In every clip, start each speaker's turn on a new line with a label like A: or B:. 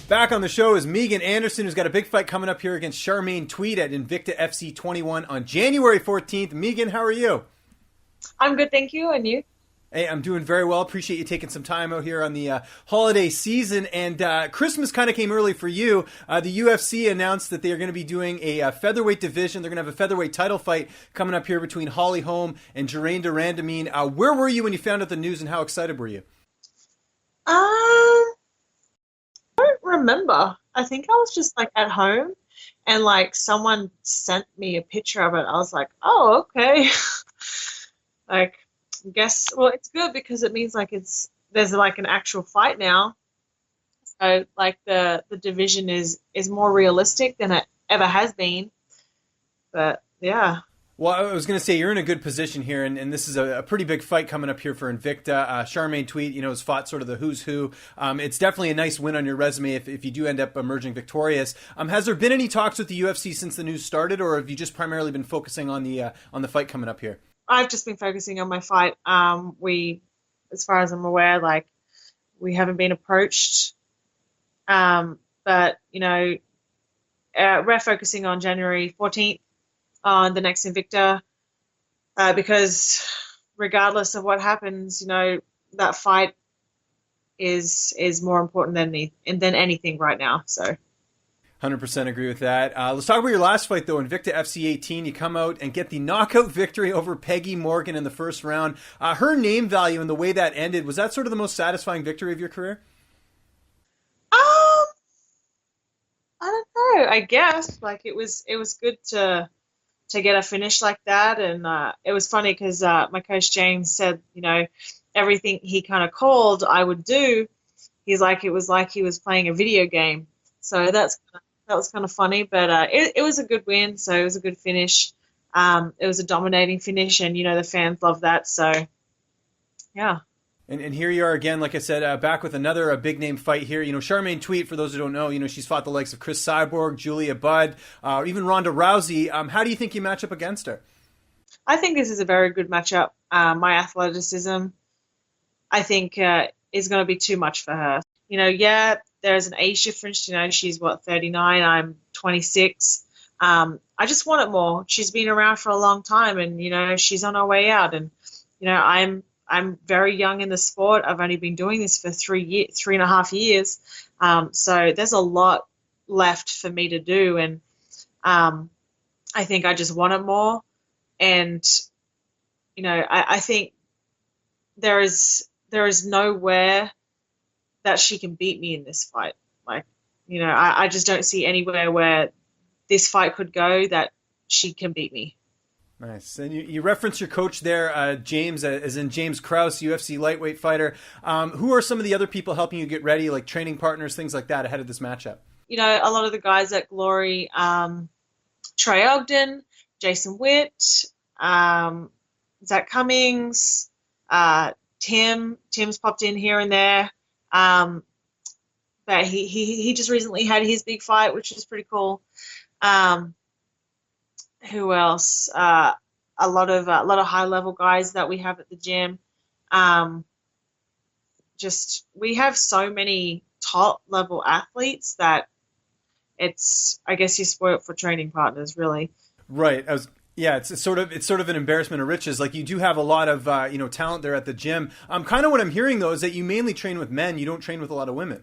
A: Back on the show is Megan Anderson, who's got a big fight coming up here against Charmaine Tweet at Invicta FC 21 on January 14th. Megan, how are you?
B: I'm good, thank you. And you?
A: Hey, I'm doing very well. Appreciate you taking some time out here on the holiday season. And Christmas kind of came early for you. The UFC announced that they are going to be doing a featherweight division. They're going to have a featherweight title fight coming up here between Holly Holm and Germaine de Randamine. Where were you when you found out the news, and how excited were you?
B: I don't remember. I think I was just like at home and like someone sent me a picture of it. I was like, oh, okay. Like, I guess, well, it's good because it means like there's like an actual fight now. So like the division is more realistic than it ever has been. But yeah.
A: Well, I was going to say, you're in a good position here, and this is a pretty big fight coming up here for Invicta. Charmaine Tweet, has fought sort of the who's who. It's definitely a nice win on your resume if you do end up emerging victorious. Has there been any talks with the UFC since the news started, or have you just primarily been focusing on the fight coming up here?
B: I've just been focusing on my fight. As far as I'm aware, like, we haven't been approached. But, we're focusing on January 14th. On the next Invicta, because regardless of what happens, that fight is more important than anything right now. So,
A: 100% agree with that. Let's talk about your last fight, though. Invicta FC 18, you come out and get the knockout victory over Peggy Morgan in the first round. Her name value and the way that ended, was that sort of the most satisfying victory of your career?
B: I don't know. I guess like it was good to get a finish like that. And it was funny because my coach James said, everything he kind of called I would do, he's like, it was like he was playing a video game. So that was kind of funny, but it was a good win. So it was a good finish. It was a dominating finish, and, the fans love that. So, yeah.
A: And here you are again, like I said, back with another big name fight here. Charmaine Tweet, for those who don't know, she's fought the likes of Cris Cyborg, Julia Budd, even Ronda Rousey. How do you think you match up against her?
B: I think this is a very good matchup. My athleticism, I think, is going to be too much for her. There's an age difference. She's 39, I'm 26. I just want it more. She's been around for a long time, and, she's on her way out. And, I'm very young in the sport. I've only been doing this for 3.5 years. So there's a lot left for me to do. And I think I just want it more. And, I think there is nowhere that she can beat me in this fight. Like, I just don't see anywhere where this fight could go that she can beat me.
A: Nice. And you reference your coach there, James, as in James Krause, UFC lightweight fighter. Who are some of the other people helping you get ready, like training partners, things like that, ahead of this matchup?
B: A lot of the guys at Glory, Trey Ogden, Jason Witt, Zach Cummings, Tim's popped in here and there. But he just recently had his big fight, which is pretty cool. Who else? A lot of high level guys that we have at the gym. We have so many top level athletes that I guess you're spoiled for training partners, really.
A: Right. It's sort of an embarrassment of riches. Like, you do have a lot of talent there at the gym. Kind of what I'm hearing though is that you mainly train with men. You don't train with a lot of women.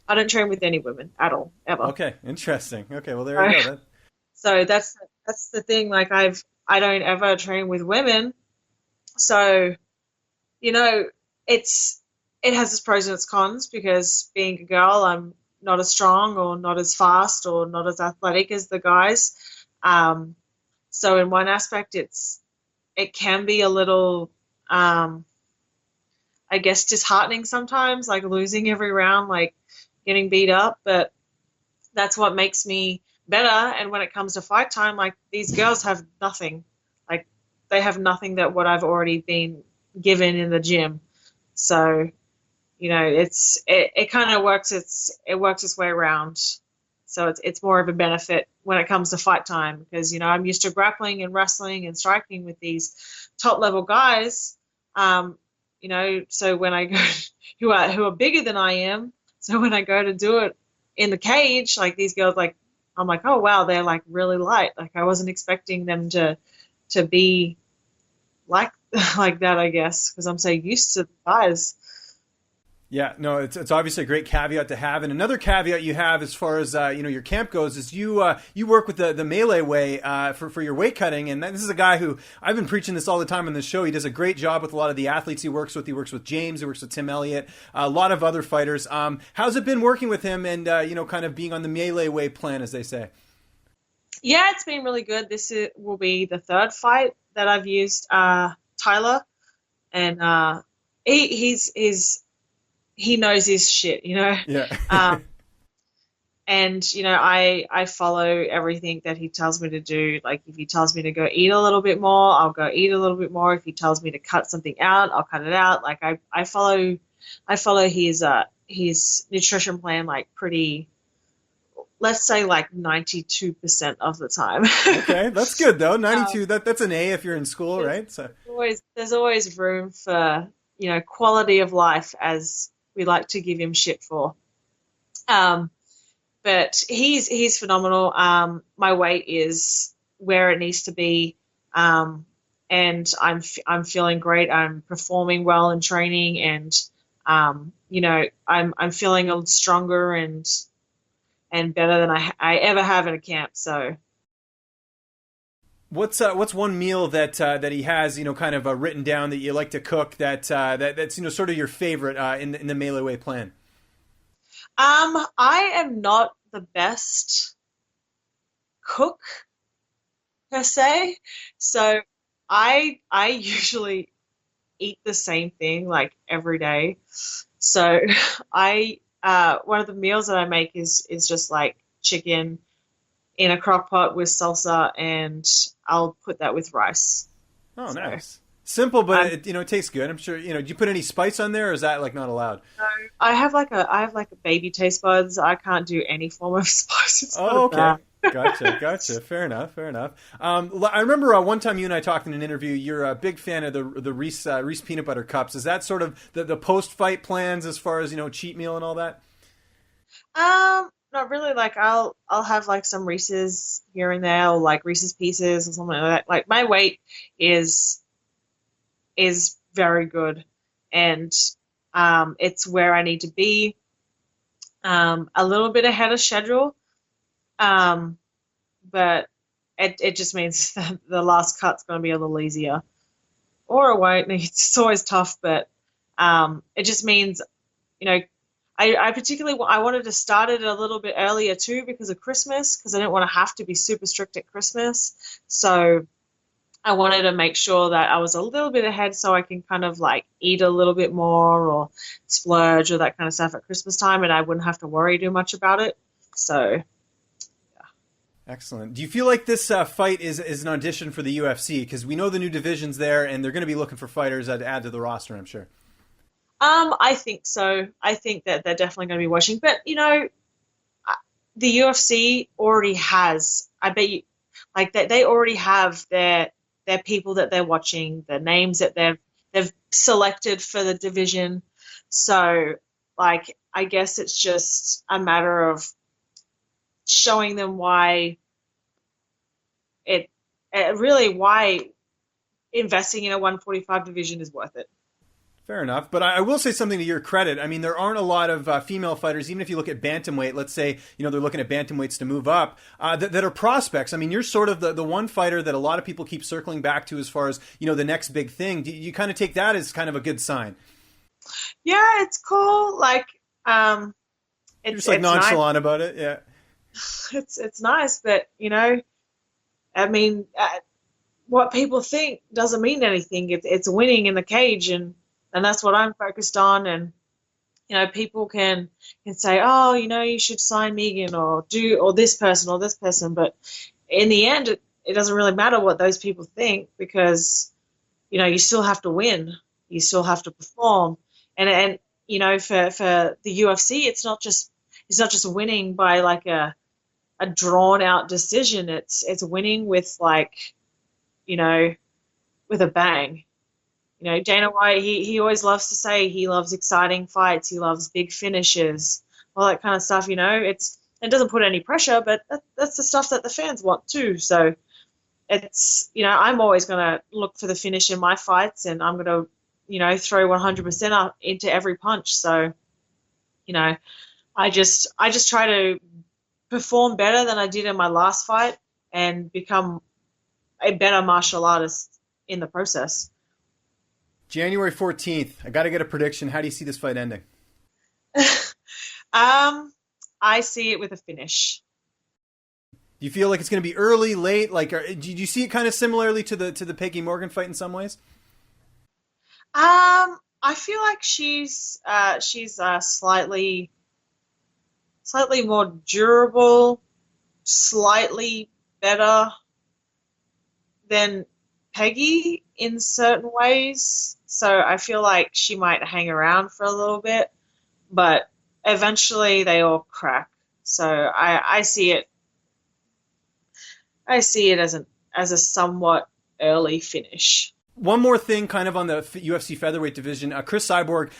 B: I don't train with any women at all, ever.
A: Okay, interesting. Okay, well there you go.
B: So that's the thing. Like, I don't ever train with women. So, it has its pros and its cons, because being a girl, I'm not as strong or not as fast or not as athletic as the guys. So in one aspect, it can be a little, I guess, disheartening sometimes, like losing every round, like getting beat up. But that's what makes me better. And when it comes to fight time, like, these girls have nothing. Like, they have nothing that what I've already been given in the gym. So, it kind of works its way around. So it's more of a benefit when it comes to fight time, because, I'm used to grappling and wrestling and striking with these top level guys. So when I go, who are bigger than I am, so when I go to do it in the cage, like these girls, like I'm like, oh wow, they're like really light. Like I wasn't expecting them to be like like that, I guess, because I'm so used to the size.
A: Yeah, no, it's obviously a great caveat to have. And another caveat you have as far as your camp goes is you work with the Melee way for your weight cutting. And this is a guy who I've been preaching this all the time on the show. He does a great job with a lot of the athletes he works with. He works with James, he works with Tim Elliott, a lot of other fighters. How's it been working with him and kind of being on the Melee way plan, as they say?
B: Yeah, it's been really good. Will be the third fight that I've used Tyler, and he knows his shit,
A: Yeah.
B: And I follow everything that he tells me to do. Like if he tells me to go eat a little bit more, I'll go eat a little bit more. If he tells me to cut something out, I'll cut it out. Like I follow his nutrition plan like pretty, let's say like 92% of the time.
A: Okay, that's good though. 92, that's an A if you're in school, right? So
B: there's always room for, quality of life, as we like to give him shit for. But he's phenomenal. My weight is where it needs to be. And I'm feeling great. I'm performing well in training, and I'm feeling a little stronger and better than I ever have in a camp. So,
A: what's one meal that he has kind of written down that you like to cook that's sort of your favorite in the Melee way plan?
B: I am not the best cook per se, so I usually eat the same thing like every day. So one of the meals that I make is just like chicken in a crock pot with salsa, and I'll put that with rice.
A: Oh, nice. Simple, but it tastes good. I'm sure. Do you put any spice on there, or is that like not allowed?
B: No, I have like a baby taste buds. I can't do any form of spice. It's
A: oh, okay. Gotcha. Fair enough. I remember one time you and I talked in an interview. You're a big fan of the Reese peanut butter cups. Is that sort of the post fight plans as far as cheat meal and all that?
B: Not really. Like I'll have like some Reese's here and there, or like Reese's Pieces or something like that. Like my weight is very good, and it's where I need to be. A little bit ahead of schedule, but it just means that the last cut's going to be a little easier, or it won't. It's always tough, but it just means I particularly wanted to start it a little bit earlier too because of Christmas, because I didn't want to have to be super strict at Christmas. So I wanted to make sure that I was a little bit ahead so I can kind of like eat a little bit more or splurge or that kind of stuff at Christmas time, and I wouldn't have to worry too much about it. So, yeah.
A: Excellent. Do you feel like this fight is an audition for the UFC? Because we know the new division's there, and they're going to be looking for fighters to add to the roster, I'm sure.
B: I think so. I think that they're definitely going to be watching. But, the UFC already has, I bet you, like they already have their people that they're watching, the names that they've selected for the division. So, like, I guess it's just a matter of showing them why why investing in a 145 division is worth it.
A: Fair enough, but I will say something to your credit. I mean, there aren't a lot of female fighters, even if you look at bantamweight, let's say, they're looking at bantamweights to move up, that are prospects. I mean, you're sort of the one fighter that a lot of people keep circling back to as far as, the next big thing. Do you kind of take that as kind of a good sign?
B: Yeah, it's cool. Like,
A: you're just like nonchalant
B: nice
A: about it, yeah.
B: It's nice, but, I mean, what people think doesn't mean anything. It's winning in the cage, and that's what I'm focused on. And, people can say, oh, you should sign Megan or this person. But in the end, it doesn't really matter what those people think, because, you still have to win. You still have to perform. And for the UFC, it's not just winning by like a drawn out decision. It's winning with like, with a bang. Dana White, he always loves to say he loves exciting fights. He loves big finishes. all that kind of stuff. It doesn't put any pressure, but that's the stuff that the fans want too. So I'm always going to look for the finish in my fights, and I'm going to, throw 100% up into every punch. So, I just try to perform better than I did in my last fight and become a better martial artist in the process.
A: January 14th. I got to get a prediction. How do you see this fight ending?
B: I see it with a finish.
A: Do you feel like it's going to be early, late? Like, do you see it kind of similarly to the Peggy Morgan fight in some ways?
B: I feel like she's slightly more durable, slightly better than Peggy in certain ways. So I feel like she might hang around for a little bit, but eventually they all crack. So I see it as a somewhat early finish.
A: One more thing kind of on the UFC featherweight division. Cris Cyborg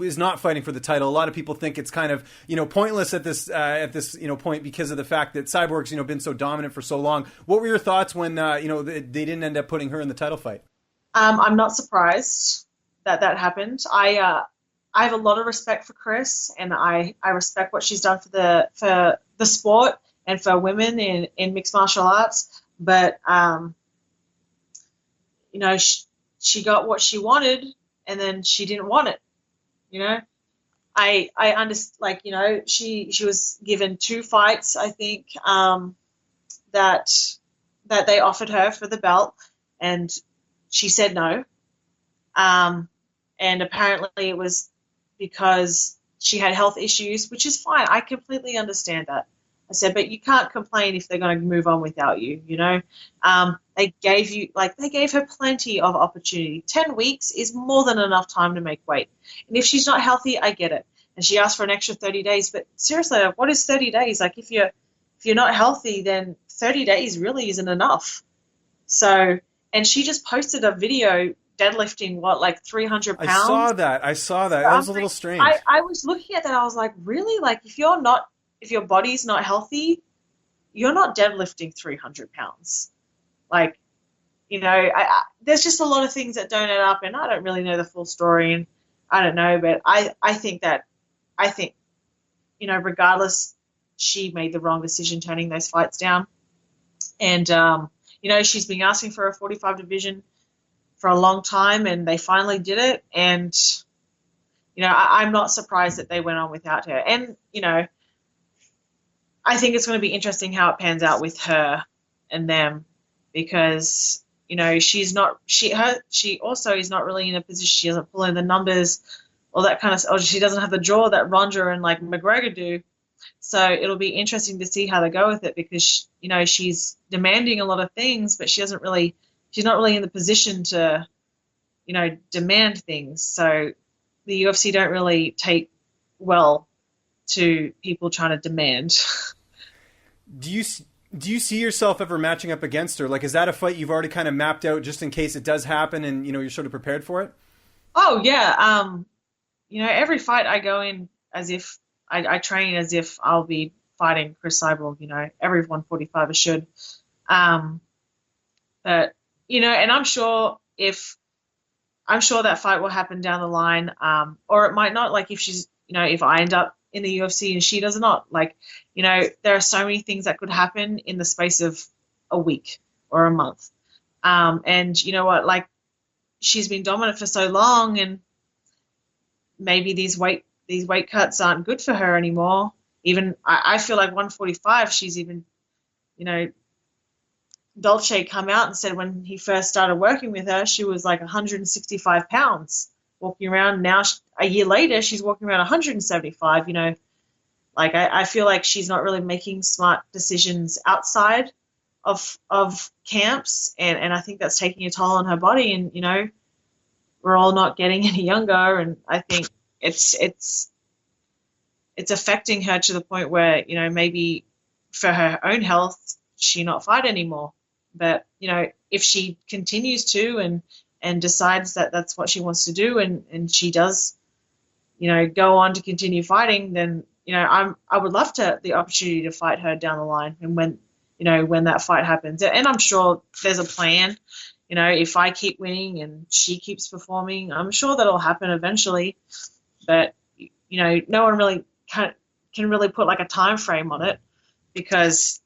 A: is not fighting for the title. A lot of people think it's kind of, pointless at this point because of the fact that Cyborg's, been so dominant for so long. What were your thoughts when, they didn't end up putting her in the title fight?
B: I'm not surprised that happened. I have a lot of respect for Cris, and I respect what she's done for the sport and for women in mixed martial arts. But, she got what she wanted, and then she didn't want it. I understand, she was given 2 fights, I think, that they offered her for the belt, and she said no. And apparently it was because she had health issues, which is fine. I completely understand that. I said, but you can't complain if they're going to move on without you, They gave her plenty of opportunity. 10 weeks is more than enough time to make weight. And if she's not healthy, I get it. And she asked for an extra 30 days. But seriously, what is 30 days? Like, if you're not healthy, then 30 days really isn't enough. So, and she just posted a video deadlifting, 300 pounds?
A: I saw that. That was a little strange.
B: I was looking at that. I was like, really? Like, if your body's not healthy, you're not deadlifting 300 pounds. There's just a lot of things that don't add up, and I don't really know the full story, and I don't know, but I think, regardless, she made the wrong decision turning those fights down. And, she's been asking for a 45 division for a long time, and they finally did it. And, I'm not surprised that they went on without her. And, I think it's going to be interesting how it pans out with her and them, because, she also is not really in a position. She doesn't pull in the numbers, all that kind of stuff. Or she doesn't have the draw that Ronda and McGregor do. So it'll be interesting to see how they go with it, because, she's demanding a lot of things, but she's not really in the position to, demand things. So the UFC don't really take well to people trying to demand.
A: Do you see yourself ever matching up against her? Like, is that a fight you've already kind of mapped out just in case it does happen and, you're sort of prepared for it?
B: Oh, yeah. Every fight I go in as if I train as if I'll be fighting Cris Cyborg, every 145 I should. But, and I'm sure that fight will happen down the line, or it might not. Like, if she's, if I end up in the UFC and she does not, there are so many things that could happen in the space of a week or a month. And you know what, she's been dominant for so long, and maybe these weight cuts aren't good for her anymore. Even I feel like 145, she's even, Dolce come out and said when he first started working with her, she was 165 pounds walking around. Now, a year later, she's walking around 175, I feel like she's not really making smart decisions outside of camps. And I think that's taking a toll on her body. And, we're all not getting any younger. And I think it's affecting her to the point where, maybe for her own health, she not fight anymore. But, if she continues to and decides that that's what she wants to do, and she does, go on to continue fighting, then, I would love the opportunity to fight her down the line, and when that fight happens, and I'm sure there's a plan. If I keep winning and she keeps performing, I'm sure that'll happen eventually. But no one really can really put like a time frame on it, because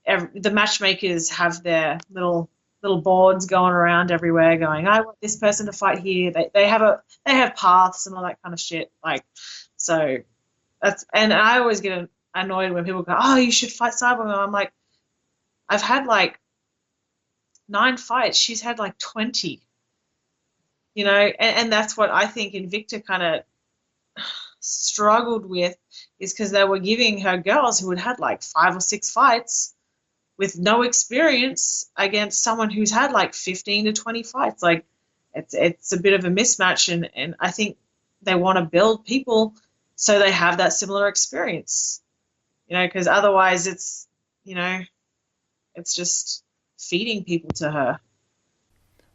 B: the matchmakers have their little boards going around everywhere, going, I want this person to fight here. They have paths and all that kind of shit. Like, so and I always get annoyed when people go, oh, you should fight Cyborg. And I'm like, I've had like 9 fights. She's had like 20. And that's what I think Invicta kind of struggled with, is because they were giving her girls who had had like 5 or 6 fights with no experience against someone who's had like 15 to 20 fights. Like, it's a bit of a mismatch, and I think they want to build people so they have that similar experience, because otherwise it's just feeding people to her.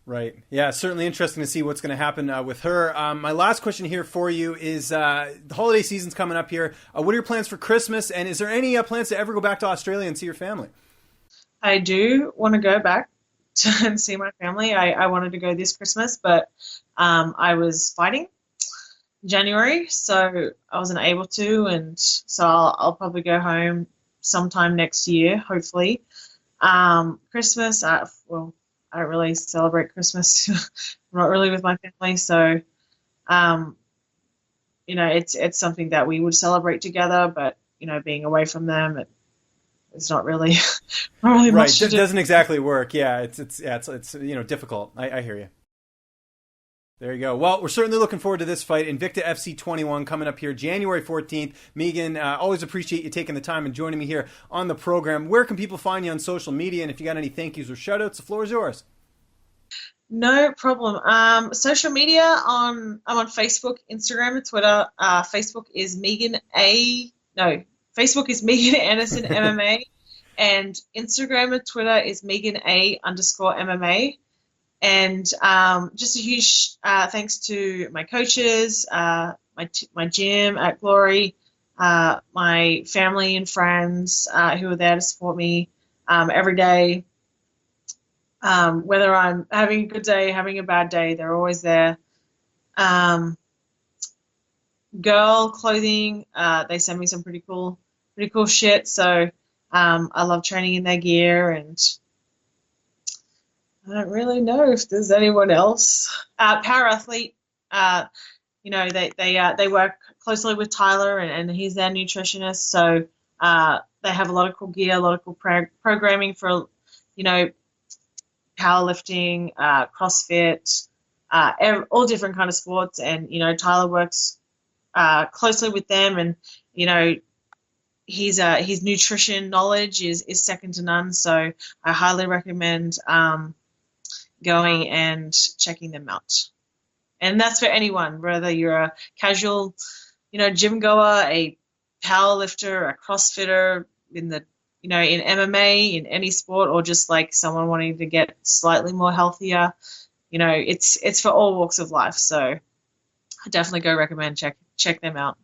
A: Right. Yeah, certainly interesting to see what's going to happen with her. My last question here for you is the holiday season's coming up here. What are your plans for Christmas, and is there any plans to ever go back to Australia and see your family?
B: I do want to go back and see my family. I wanted to go this Christmas, but I was fighting in January, so I wasn't able to, and so I'll probably go home sometime next year, hopefully. Christmas, I don't really celebrate Christmas. I'm not really with my family, so it's something that we would celebrate together, but being away from them, it's not really
A: right.
B: much to do.
A: Doesn't exactly work. Yeah, it's difficult. I hear you. There you go. Well, we're certainly looking forward to this fight. Invicta FC 21 coming up here January 14th. Megan, always appreciate you taking the time and joining me here on the program. Where can people find you on social media? And if you got any thank yous or shout outs, the floor is yours.
B: No problem. Social media, I'm on Facebook, Instagram, and Twitter. Facebook is Megan Anderson MMA, and Instagram and Twitter is Megan A_MMA. And just a huge thanks to my coaches, my gym at Glory, my family and friends who are there to support me every day. Whether I'm having a good day, having a bad day, they're always there. Girl clothing, they send me some pretty cool shit. So I love training in their gear, and I don't really know if there's anyone else. Power Athlete, they work closely with Tyler, and he's their nutritionist. So they have a lot of cool gear, a lot of cool programming for, powerlifting, CrossFit, all different kind of sports. And, Tyler works closely with them, and, his nutrition knowledge is second to none. So I highly recommend going and checking them out. And that's for anyone, whether you're a casual, gym goer, a power lifter, a CrossFitter, in MMA, in any sport, or just like someone wanting to get slightly more healthier. It's for all walks of life. So I definitely go recommend check them out.